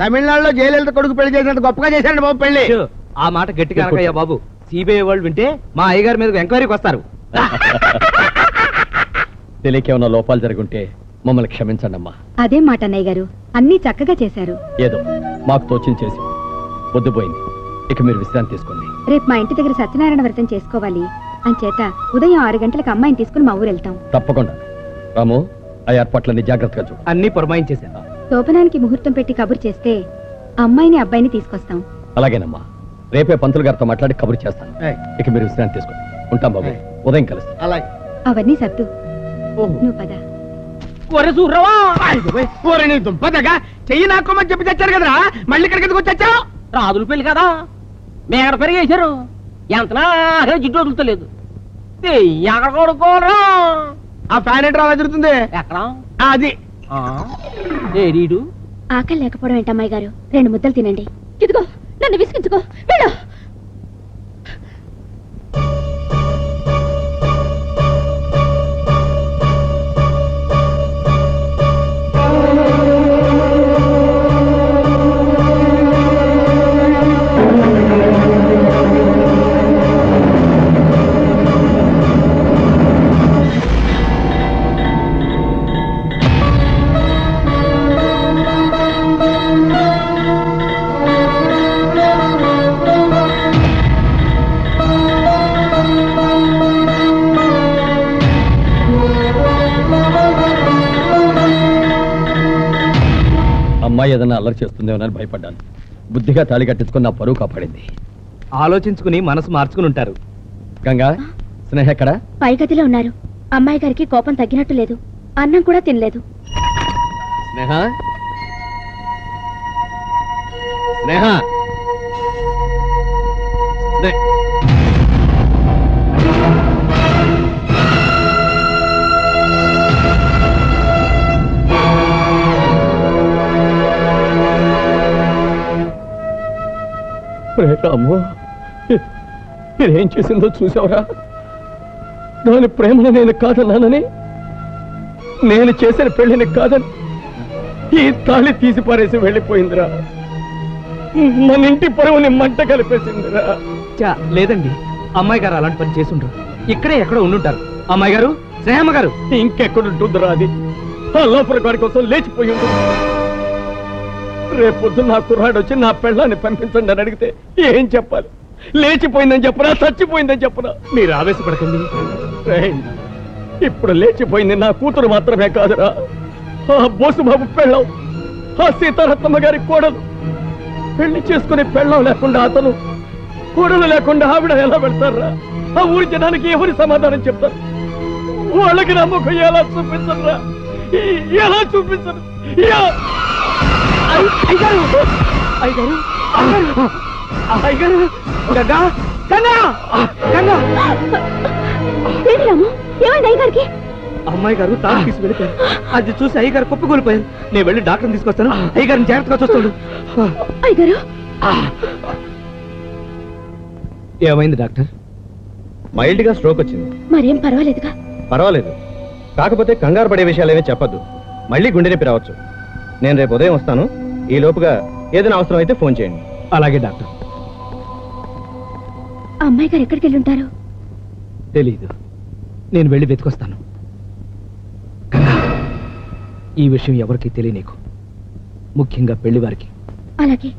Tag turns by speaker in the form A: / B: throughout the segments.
A: తమిళనాడులో జయలలిత కొడుకు పెళ్లి చేసినట్టు గొప్పగా చేశాడు బాబు పెళ్లి.
B: ఆ మాట గట్టిగా అనకయ్యా బాబు. సిబిఐ వాళ్ళు వింటే మా అయ్యగారి మీద ఎంక్వైరీకి వస్తారు.
C: తెలియకేమన్నా లోపాలు జరుగుంటే మమ్మల్ని క్షమించండి అమ్మా.
D: అదే మాట అన్నయ్య గారు, అన్నీ చక్కగా చేశారు.
C: ఏదో మాకు తోచింది చేసి పొద్దుపోయింది. ఇక మీరు విశ్రాంతి తీసుకోండి.
D: రేపు మా ఇంటి దగ్గర సత్యనారాయణ వ్రతం చేసుకోవాలి. అంచేత ఉదయం 6 గంటలకు అమ్మాయిని తీసుకుని మా ఊరు వెళ్తాం.
C: తప్పకుండా రాము, ఆ ఏర్పాట్లన్నీ జాగ్రత్తగా చూడు.
B: అన్ని పురమాయించేశాను.
D: శోభనానికి ముహూర్తం పెట్టి కబురు చేస్తే అమ్మాయిని అబ్బాయిని తీసుకొస్తాం.
C: అలాగేనమ్మా, రేపే పంతులు గారితో మాట్లాడి కబురు చేస్తాను. ఇక మీరు విశ్రాంతి తీసుకోండి. ఉంటాం బాబు, ఉదయం కలుస్తాం.
A: అలాగే.
D: అవన్నీ సర్దు, నువ్వు పద.
A: నీ దుంపదగా చెయ్యి నాకోమని చెప్పి తెచ్చారు కదరా, మళ్ళీ ఇక్కడికి ఎందుకు వచ్చావు?
E: రాజుల పెళ్లి కదా, మేడ పెరిగేశారు. ఎంతనా జిడ్డు వదులుతలేదు. ఎక్కడ కొడుకోరా?
A: ఆ ఫ్యాన్ ఎట్రా అలా తిరుగుతుంది.
E: ఎక్కడ
A: అది
E: ఏరీడు?
D: ఆకలి లేకపోవడం ఏంటి అమ్మాయి గారు? 2 ముద్దలు తినండి. ఇదిగో నన్ను విసిగించుకో, వెళ్ళు.
C: అమ్మాయి ఏదన్నా అల్లరి చేస్తుందేమోనని భయపడ్డాను. బుద్ధిగా తాళి కట్టించుకుని నా పరువు కాపాడింది.
B: ఆలోచించుకుని మనసు మార్చుకుని ఉంటారు.
C: గంగా, స్నేహ ఎక్కడా?
D: పై గదిలో ఉన్నారు. అమ్మాయి గారికి కోపం తగ్గినట్టు లేదు. అన్నం కూడా తినలేదు.
C: స్నేహ, స్నేహ, రాము, నేనేం చేసిందో చూసావురా? దాని ప్రేమను నేను కాదన్నానని, నేను చేసిన పెళ్లిని కాదని ఈ తాళి తీసి పారేసి వెళ్ళిపోయిందిరా. మన ఇంటి పరువుని మంట కలిపేసిందిరా.
B: లేదండి, అమ్మాయి గారు అలాంటి పని చేసుంటారు. ఇక్కడే ఎక్కడో ఉండుంటారు. అమ్మాయి గారు, శ్రేయమ్మ గారు.
C: ఇంకెక్కడుంటుందిరా అది? ఆ లోపల గారి కోసం లేచిపోయి ఉంటుంది. రేపొద్దు నా కుర్రాడు వచ్చి నా పెళ్ళాన్ని పంపించండి అని అడిగితే ఏం చెప్పాలి? లేచిపోయిందని చెప్పరా, చచ్చిపోయిందని చెప్పరా?
B: మీరు ఆవేశపడకండి.
C: ఇప్పుడు లేచిపోయింది నా కూతురు మాత్రమే కాదురా, ఆ బోసుబాబు పెళ్ళం, ఆ సీతారత్నమ్మ గారి కోడలు. పెళ్లి చేసుకుని పెళ్ళం లేకుండా అతను, కోడలు లేకుండా ఆవిడ ఎలా పెడతారా? ఆ ఊరి జనానికి ఎవరి సమాధానం చెప్తారు? వాళ్ళకి నమ్మకం ఎలా చూపించరా? ఎలా చూపించరు?
B: అమ్మాయి గారు తాను తీసి వెళ్ళిపోయారు. అది చూసి అయ్యగారు కుప్పకూలిపోయారు. నేను వెళ్ళి డాక్టర్ని తీసుకొస్తాను. అయ్యగారిని జాగ్రత్తగా చూస్తాడు. ఏమైంది డాక్టర్?
F: మైల్డ్ గా స్ట్రోక్ వచ్చింది.
D: మరేం పర్వాలేదుగా?
F: పర్వాలేదు, కాకపోతే కంగారు పడే విషయాలేమీ చెప్పద్దు. మళ్ళీ గుండె నొప్పి రావచ్చు. నేను రేపు ఉదయం వస్తాను. ఈ లోపుగా ఏదైనా అవసరం అయితే ఫోన్ చేయండి.
B: అలాగే డాక్టర్.
D: అమ్మాయి గారు ఎక్కడికి వెళ్ళి ఉంటారు?
B: తెలీదు, నేను వెళ్ళి వెతుకొస్తాను. ఈ విషయం ఎవరికి తెలియనీకు, ముఖ్యంగా పెళ్లి వారికి.
D: అలాగే.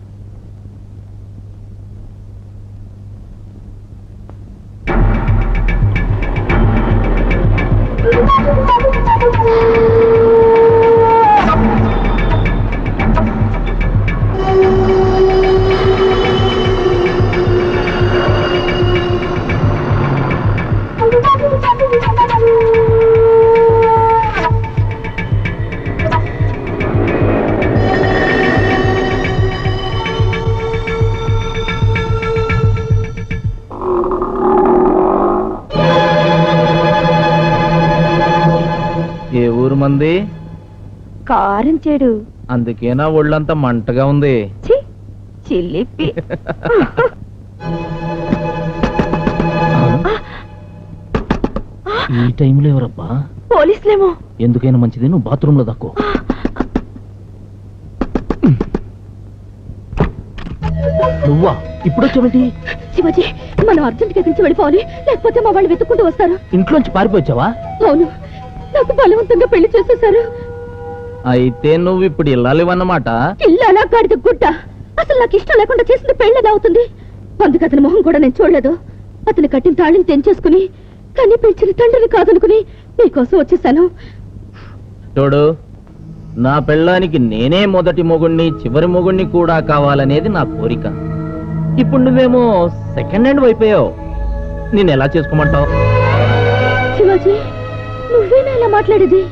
G: ఏ ఊరు మంది?
D: కారం చెడు.
G: అందుకేనా ఒళ్ళంతా మంటగా ఉంది.
D: చిల్లిపి.
G: ఈ టైంలో ఎవరబ్బా? నువ్వా ఇప్పుడు వచ్చావేంటి?
D: శివాజీ మనం అర్జెంట్ గా నుంచి వెళ్ళిపోవాలి, లేకపోతే మా వాళ్ళు వెతుక్కుంటూ వస్తారు.
G: ఇంట్లోంచి పారిపోవచ్చావా?
D: అవును, నాకు బలవంతంగా పెళ్లి చేసేశారు.
G: అయితే నువ్వు ఇప్పుడు ఇల్లాలివన్నమాట.
D: ఇల్లాలా గాడిద గుడ్డ, అసలు నాకు ఇష్టం లేకుండా చేసింది పెళ్ళేలా అవుతుంది? అందుకు అతని మొహం కూడా నేను చూడలేదు. అతను కట్టిన తాళిని తెంచేసుకుని కానీ పెంచిన తండ్రిని కాదనుకుని నీకోసం వచ్చేసాను.
G: చూడు, నా పెళ్ళానికి నేనే మొదటి మొగుణ్ణి చివరి మొగుణ్ణి కూడా కావాలనేది నా కోరిక. ఇప్పుడు నువ్వేమో సెకండ్ హ్యాండ్ అయిపోయావు. నేను ఎలా చేసుకోమంటావు?
D: శివాజీ నువ్వేనా ఇలా మాట్లాడేది?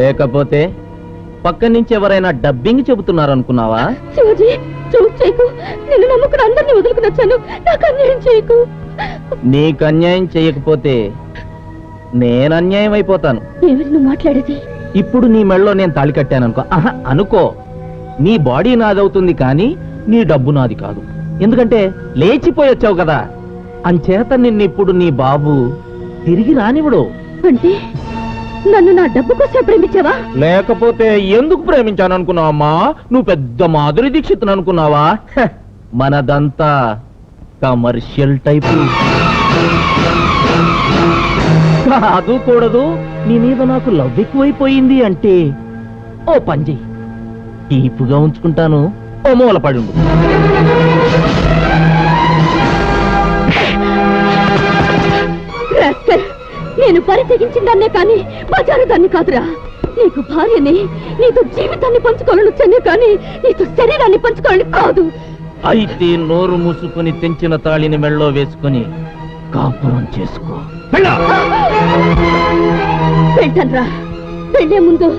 G: లేకపోతే పక్క నుంచి ఎవరైనా డబ్బింగ్ చెబుతున్నారు అనుకున్నావా?
D: శివాజీ చూపు చేయకు, నేను నమ్ముకుని అందరినీ వదులుకుని వచ్చాను, నాకు అన్యాయం చేయకు.
G: నీకు అన్యాయం చేయకపోతే నేను అన్యాయం అయిపోతాను.
D: ఏమిటి నువ్వు మాట్లాడేది?
G: ఇప్పుడు నీ మెళ్ళలో నేను తాళి కట్టాను అనుకో. అనుకో, నీ బాడీ నాదవుతుంది కానీ నీ డబ్బు నాది కాదు. ఎందుకంటే లేచిపోయి వచ్చావు కదా, అంచేత నిన్నిప్పుడు నీ బాబు తిరిగి రానివ్వడు.
D: అంటే నన్ను నా డబ్బు కోసం ప్రేమించావా?
G: లేకపోతే ఎందుకు ప్రేమించాను అనుకున్నావమ్మా? నువ్వు పెద్ద మాధురి దీక్షిత్ అనుకున్నావా? మనదంతా కమర్షియల్ టైపు. కాదు కూడదు, నీ మీద నాకు లవ్ ఎక్కువైపోయింది అంటే ఓ పని చెయ్యి, ఈపుగా ఉంచుకుంటాను, ఓ మూలపడి ఉండు.
D: నేను పని తెగించిన దాన్నే కానీ బజారు దాన్ని కాదురా. నీకు భార్యని, నీతో జీవితాన్ని పంచుకోవాలని వచ్చానే కానీ నీతో శరీరాన్ని పంచుకోవాలని కాదు.
G: అయితే నోరు మూసుకొని తెంచిన తాళిని మెళ్ళో వేసుకొని కాపురం చేసుకో.
D: వెళ్తాన్రా. వెళ్లే ముందు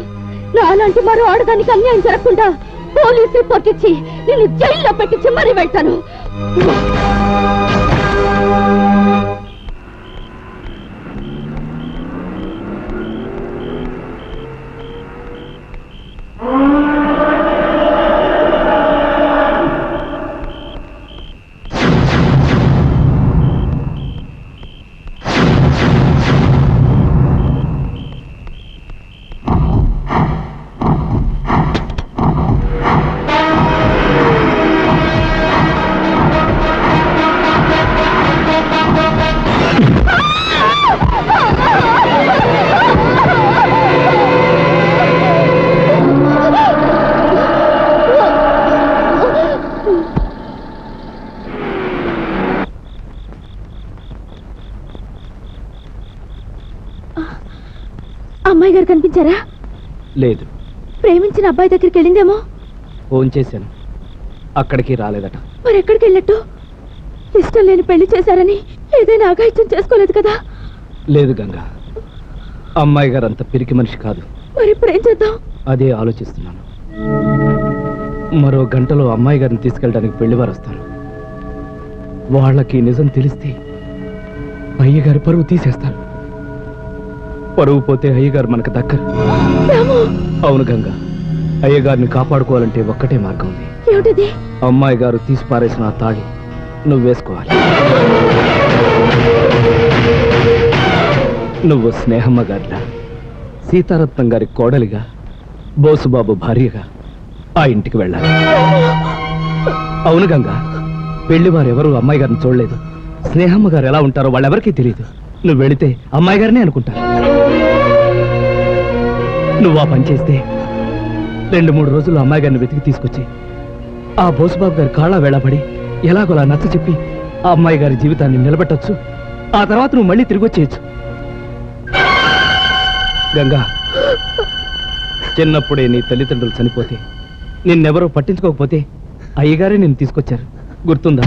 D: నాలాంటి మరో ఆడదానికి అన్యాయం జరగకుండా పోలీస్ రిపోర్ట్ ఇచ్చి నిన్ను జైల్లో పెట్టించి మరీ వెళ్తాను. అమ్మాయి గారు కనిపించారా?
B: లేదు.
D: ప్రేమించిన అబ్బాయి దగ్గరికి వెళ్ళిందేమో.
B: ఫోన్ చేశాను, అక్కడికి రాలేదట.
D: మరి ఎక్కడికి వెళ్ళట్టు? ఇష్టం లేని పెళ్లి చేశారని ఏదైనా అఘాయిత్యం చేసుకోలేదు కదా?
B: లేదు గంగా, అమ్మాయి గారు అంత పిరికి మనిషి కాదు.
D: మరి ఇప్పుడు ఏం చేద్దాం?
B: అదే ఆలోచిస్తున్నాను. మరో గంటలో అమ్మాయి గారిని తీసుకెళ్ళడానికి పెళ్లివారు వస్తాను. వాళ్ళకి నిజం తెలిస్తే అయ్యగారి పరువు తీసేస్తారు. పరువు పోతే అయ్యగారు మనకు దక్కరు. అవును గంగా, అయ్యగారిని కాపాడుకోవాలంటే ఒక్కటే మార్గం ఉంది.
D: ఏమిటది?
B: అమ్మాయి గారు తీసి పారేసిన ఆ తాళి నువ్వు వేసుకోవాలి. నువ్వు స్నేహమ్మ గారిలా, సీతారత్నం గారి కోడలిగా, బోసుబాబు భార్యగా ఆ ఇంటికి వెళ్ళాలి. అవును గంగా, పెళ్లి వారెవరూ అమ్మాయి గారిని చూడలేదు. స్నేహమ్మ గారు ఎలా ఉంటారో వాళ్ళెవరికీ తెలియదు. నువ్వు వెళితే అమ్మాయి గారినే అనుకుంటారు. నువ్వు ఆ పని చేస్తే 2-3 రోజుల్లో అమ్మాయి గారిని వెతికి తీసుకొచ్చి ఆ బోసుబాబు గారి కాళ్ళ వేళపడి ఎలాగోలా నచ్చ చెప్పి ఆ అమ్మాయి గారి జీవితాన్ని నిలబెట్టొచ్చు. ఆ తర్వాత నువ్వు మళ్ళీ తిరిగి వచ్చేయచ్చు. గంగా, చిన్నప్పుడే నీ తల్లిదండ్రులు చనిపోతే నిన్నెవరో పట్టించుకోకపోతే అయ్యగారే నిన్ను తీసుకొచ్చారు, గుర్తుందా?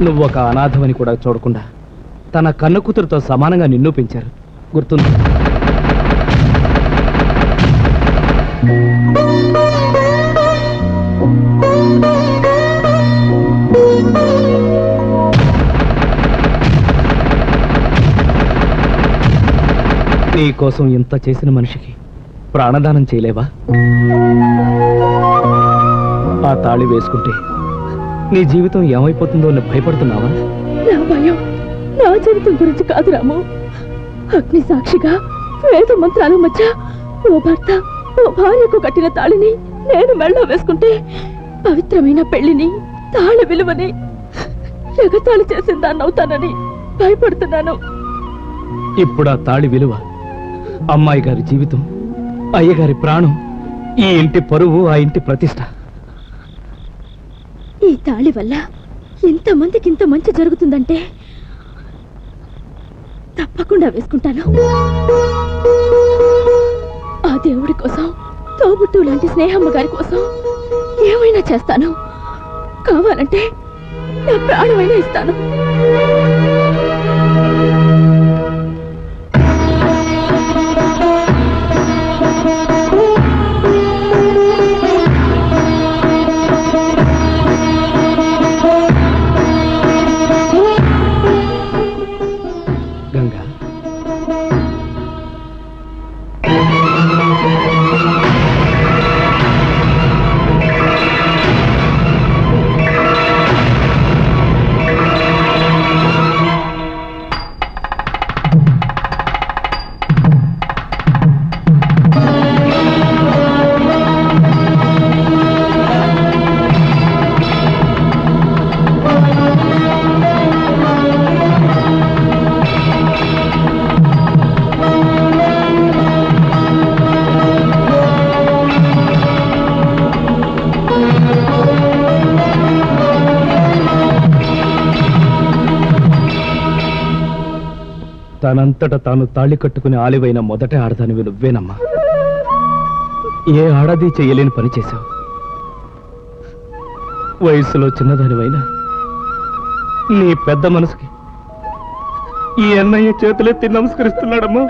B: నువ్వు ఒక అనాథమని కూడా చూడకుండా తన కన్న కూతురుతో సమానంగా నిన్ను పెంచారు, గుర్తుంది? కోసం ఇంత చేసిన మనిషికి ప్రాణదానం చేయలేవా? ఆ తాళి వేసుకుంటే నీ జీవితం ఏమైపోతుందో అని భయపడుతున్నావా?
D: నా భయం నా జీవితం గురించి కాదు రాము. అగ్ని సాక్షిగా వేద మంత్రాల మధ్య ఓ భర్త ఓ భార్యకు కట్టిన తాళిని నేను మెళ్ళో వేసుకుంటే పవిత్రమైన పెళ్లిని తాళి విలువని ఎగతాళి చేసిన దాన్నవుతానని భయపడుతున్నాను.
B: ఇప్పుడు ఆ తాళి విలువ, అమ్మాయి గారి జీవితం, అయ్యగారి ప్రాణం, ఈ ఇంటి పరువు, ఆ ఇంటి ప్రతిష్ట.
D: ఈ తాళి వల్ల ఎంతమందికి ఇంత మంచి జరుగుతుందంటే తప్పకుండా వేసుకుంటాను. ఆ దేవుడి కోసం, తోబుట్టు లాంటి స్నేహమ్మ గారి కోసం ఏమైనా చేస్తాను. కావాలంటే నా ప్రాణమైనా ఇస్తాను.
B: గంగా, తనంతట తాను తాళి కట్టుకుని ఆలివైన మొదట ఆడదానివి నువ్వేనమ్మా. ఏ ఆడది చెయ్యలేని పని చేశావు. వయస్సులో చిన్నదానివైనా నీ పెద్ద మనసుకి ఈ అన్నయ్య చేతులెత్తి నమస్కరిస్తున్నాడమ్మా.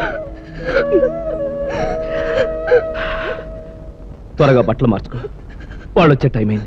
B: త్వరగా బట్టలు మార్చుకో, వాళ్ళు వచ్చే టైం అయింది.